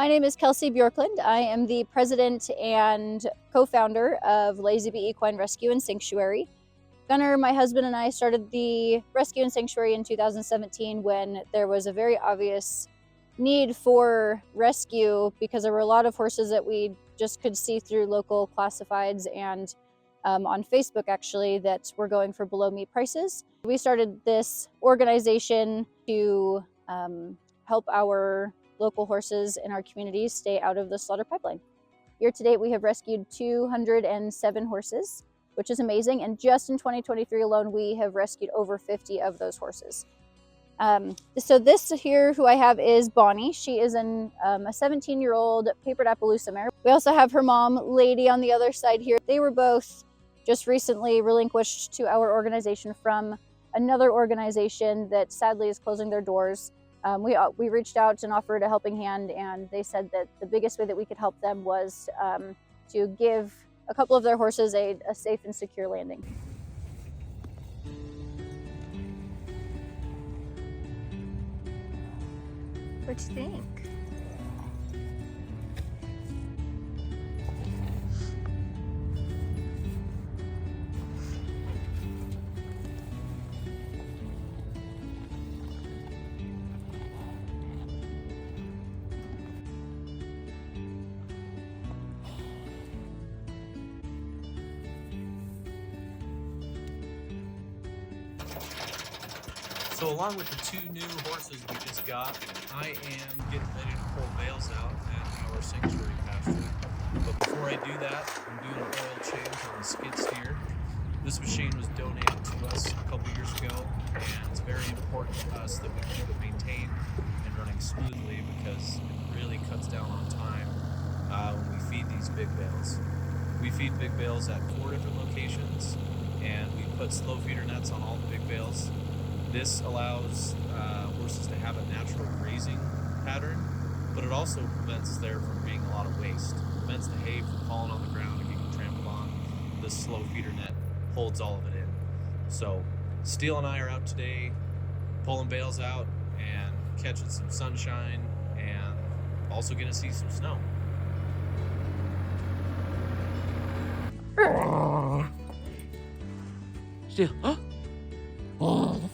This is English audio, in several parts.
My name is Kelsey Bjorklund. I am the president and co-founder of Lazy Bee Equine Rescue and Sanctuary. Gunnar, my husband, and I started the Rescue and Sanctuary in 2017 when there was a very obvious need for rescue because there were a lot of horses that we just could see through local classifieds and on Facebook actually that were going for below meat prices. We started this organization to help our local horses in our communities stay out of the slaughter pipeline. Year to date, we have rescued 207 horses, which is amazing. And just in 2023 alone, we have rescued over 50 of those horses. So this here, who I have, is Bonnie. She is a 17-year-old papered Appaloosa mare. We also have her mom, Lady, on the other side here. They were both just recently relinquished to our organization from another organization that sadly is closing their doors. We reached out and offered a helping hand, and they said that the biggest way that we could help them was to give a couple of their horses a safe and secure landing. What do you think? So along with the 2 new horses we just got, I am getting ready to pull bales out at our sanctuary pasture. But before I do that, I'm doing an oil change on the skid steer. This machine was donated to us a couple years ago, and it's very important to us that we keep it maintained and running smoothly because it really cuts down on time when we feed these big bales. We feed big bales at 4 different locations, and we put slow feeder nets on all the big bales. This allows horses to have a natural grazing pattern, but it also prevents there from being a lot of waste. It prevents the hay from falling on the ground and getting trampled on. This slow feeder net holds all of it in. So Steele and I are out today pulling bales out and catching some sunshine and also gonna see some snow. Steele, huh? Oh.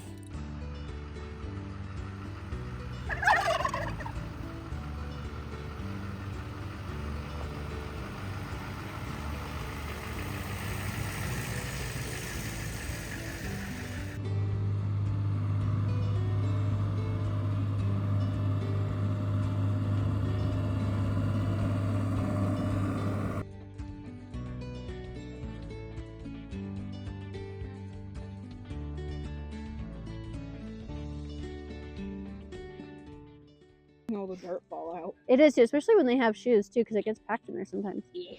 All the dirt fall out. It is too, especially when they have shoes too, because it gets packed in there sometimes. Yeah.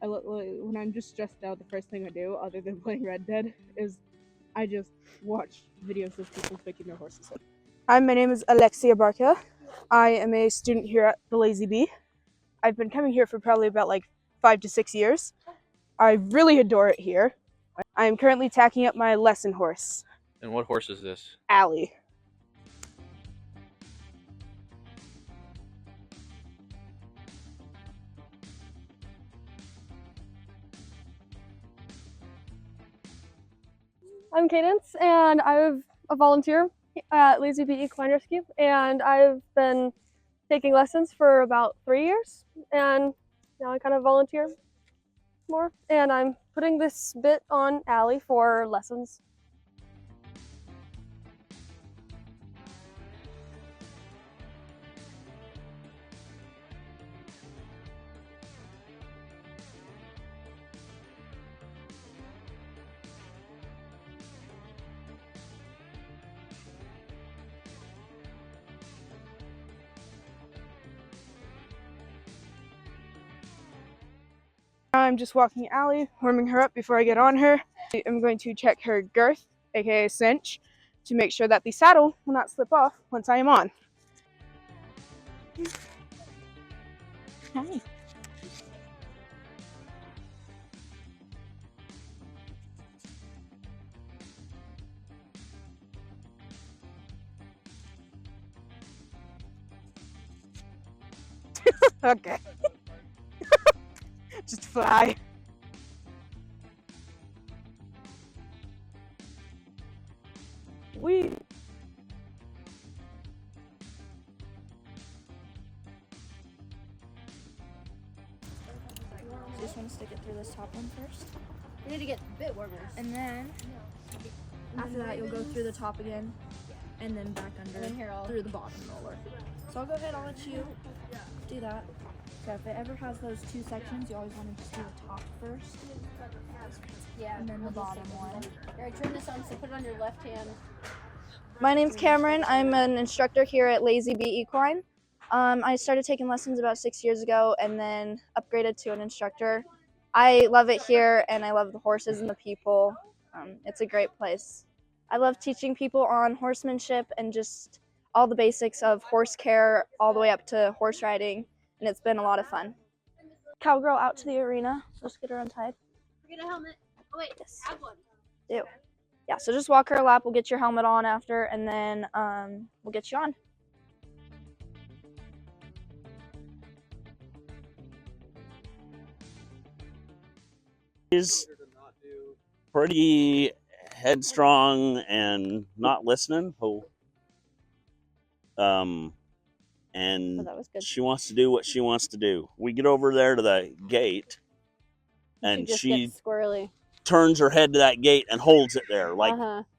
When I'm just stressed out, the first thing I do, other than playing Red Dead, is I just watch videos of people picking their horses up. Hi, my name is Alexia Barca. I am a student here at the Lazy Bee. I've been coming here for probably about 5 to 6 years. I really adore it here. I am currently tacking up my lesson horse. And what horse is this? Allie. I'm Cadence, and I'm a volunteer at Lazy Bee Equine Rescue, and I've been taking lessons for about 3 years, and now I kind of volunteer more, and I'm putting this bit on Allie for lessons. I'm just walking Allie, warming her up before I get on her. I'm going to check her girth, aka cinch, to make sure that the saddle will not slip off once I am on. Hi. Okay. Just fly. We. So just want to stick it through this top one first. We need to get a bit warmer. And then after that, you'll go through the top again, and then back under through the bottom roller. So I'll go ahead, I'll let you do that. So if it ever has those two sections, you always want to just do the top first. Yeah. And then the bottom one. Alright, turn this on, so put it on your left hand. My name's Cameron. I'm an instructor here at Lazy Bee Equine. I started taking lessons about 6 years ago and then upgraded to an instructor. I love it here and I love the horses and the people. It's a great place. I love teaching people on horsemanship and just all the basics of horse care all the way up to horse riding, and it's been a lot of fun. Cowgirl out to the arena. Let's get her untied. Forget a helmet. Oh wait, yes. Have one. Do. Yeah, so just walk her a lap. We'll get your helmet on after, and then we'll get you on. He's pretty headstrong and not listening. And that was good. she wants to do what she wants to do. We get over there to the gate, and she gets squirrely. Turns her head to that gate and holds it there. Like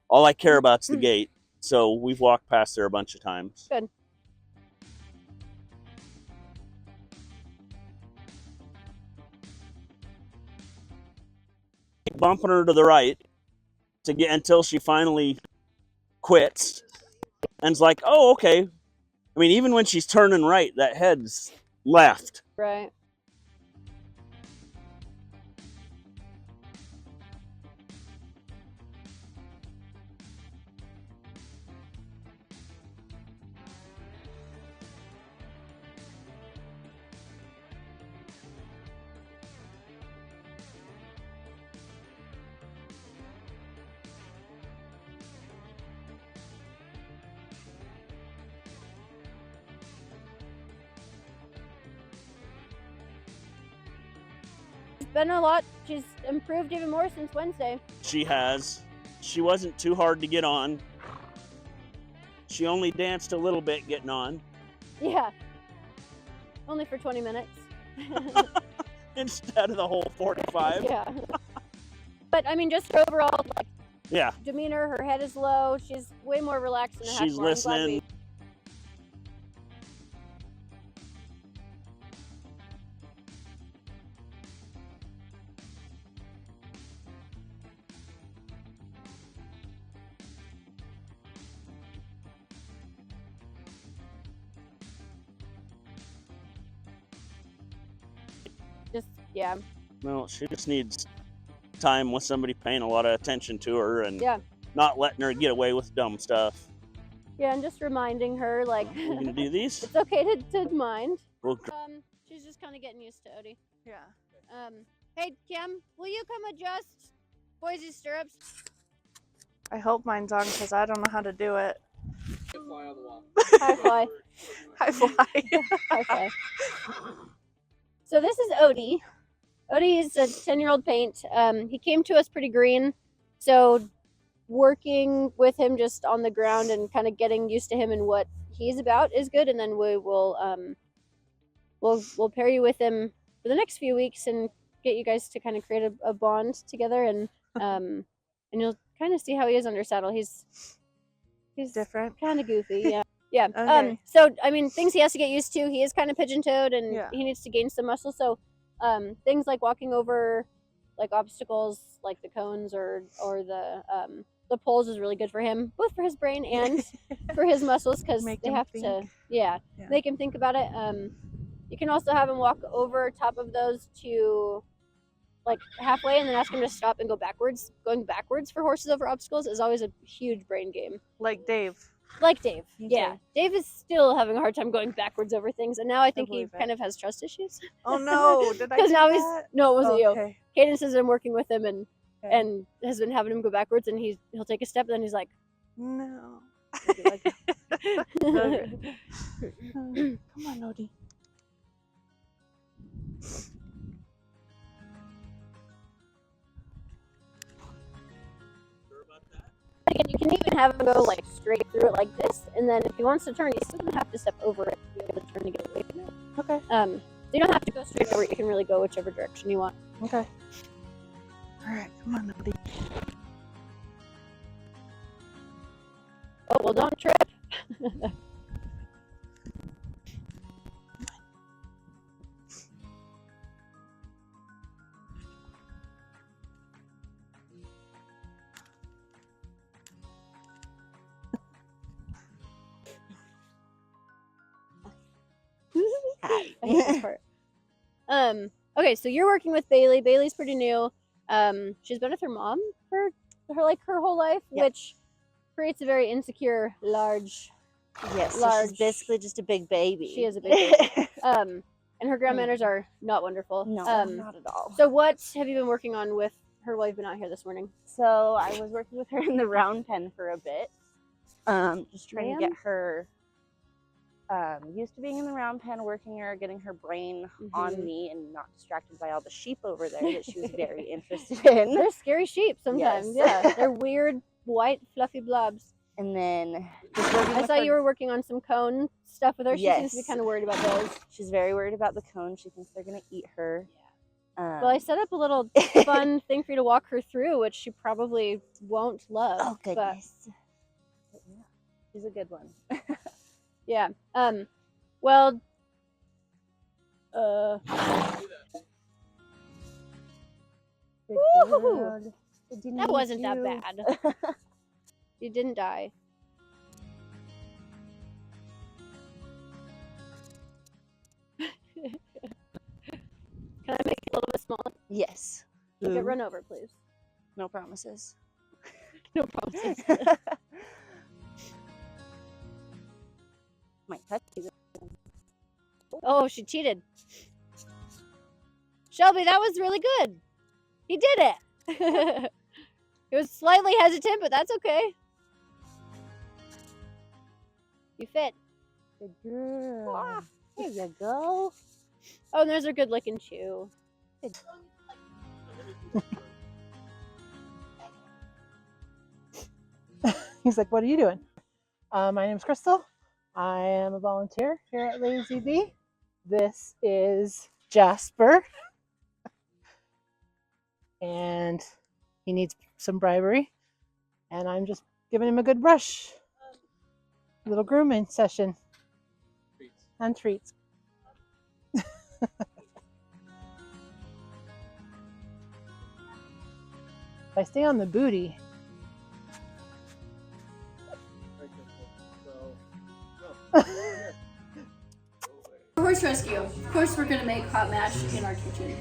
all I care about's the gate. So we've walked past there a bunch of times. Good. Bumping her to the right to get until she finally quits and's like, oh, okay. I mean, even when she's turning right, that head's left. Right. Been a lot. She's improved even more since Wednesday. She has. She wasn't too hard to get on. She only danced a little bit getting on. Yeah. Only for 20 minutes. Instead of the whole 45. Yeah. But I mean, just her overall yeah. demeanor, her head is low. She's way more relaxed than a She's listening. Yeah. No, she just needs time with somebody paying a lot of attention to her and yeah. not letting her get away with dumb stuff. Yeah, and just reminding her, like, we're gonna do these. It's okay to mind. We'll she's just kind of getting used to Odie. Yeah. Hey, Kim, will you come adjust Boise's stirrups? I hope mine's on because I don't know how to do it. Fly on the wall. High fly. High fly. High fly. So this is Odie. Odie is a 10-year-old paint. He came to us pretty green, so working with him just on the ground and kind of getting used to him and what he's about is good. And then we will we'll pair you with him for the next few weeks and get you guys to kind of create a bond together, and you'll kind of see how he is under saddle. He's different, kind of goofy, yeah. Yeah. Okay. So I mean, things he has to get used to. He is kind of pigeon-toed, and he needs to gain some muscle. So, things like walking over, like obstacles, like the cones or the poles, is really good for him, both for his brain and for his muscles, because they have to, make him think about it. You can also have him walk over top of those to like halfway, and then ask him to stop and go backwards. Going backwards for horses over obstacles is always a huge brain game. Like Dave. Like Dave, Okay. yeah. Dave is still having a hard time going backwards over things, and now I think he kind of has trust issues. Oh no! Did I do Because now that? no, it wasn't Okay. you. Caden says I'm working with him and has been having him go backwards, and he'll take a step, and then he's like, No. like Come on, Odie. Again, you can even have him go like straight through it like this, and then if he wants to turn, he's still gonna have to step over it to be able to turn to get away from it. Okay. So you don't have to go straight over it. You can really go whichever direction you want. Okay. All right, come on, buddy. Oh well, don't trip. I hate this part. Okay, so you're working with Bailey. Bailey's pretty new. She's been with her mom for her whole life, Yep. which creates a very insecure, large. Yes, so large. she's basically just a big baby. She is a big baby. And her ground manners are not wonderful. No, not at all. So what have you been working on with her while you've been out here this morning? So I was working with her in the round pen for a bit. Just trying to get her used to being in the round pen, working her, getting her brain on me and not distracted by all the sheep over there that she was very interested in. They're scary sheep sometimes. Yes. Yeah, they're weird, white, fluffy blobs. And then just working I with saw her. you were working on some cone stuff with her. She seems to be Yes. kind of worried about those. She's very worried about the cone. She thinks they're going to eat her. Well, I set up a little fun thing for you to walk her through, which she probably won't love. Oh, goodness. But yeah, she's a good one. Yeah. Well. Good Woo-hoo. girl. Didn't That eat wasn't that you. bad. You didn't die. Can I make it a little bit smaller? Yes. Okay, run over, please. No promises. No promises. Might touch you. Oh, she cheated. Shelby, that was really good. He did it. He was slightly hesitant, but that's okay. You fit. Good girl. There you go. Oh, and there's a good lick and chew. He's like, what are you doing? My name's Crystal. I am a volunteer here at Lazy Bee. This is Jasper. And he needs some bribery. And I'm just giving him a good brush. Little grooming session. And treats. If I stay on the booty, Horse rescue. Of course, we're gonna make hot match in our kitchen.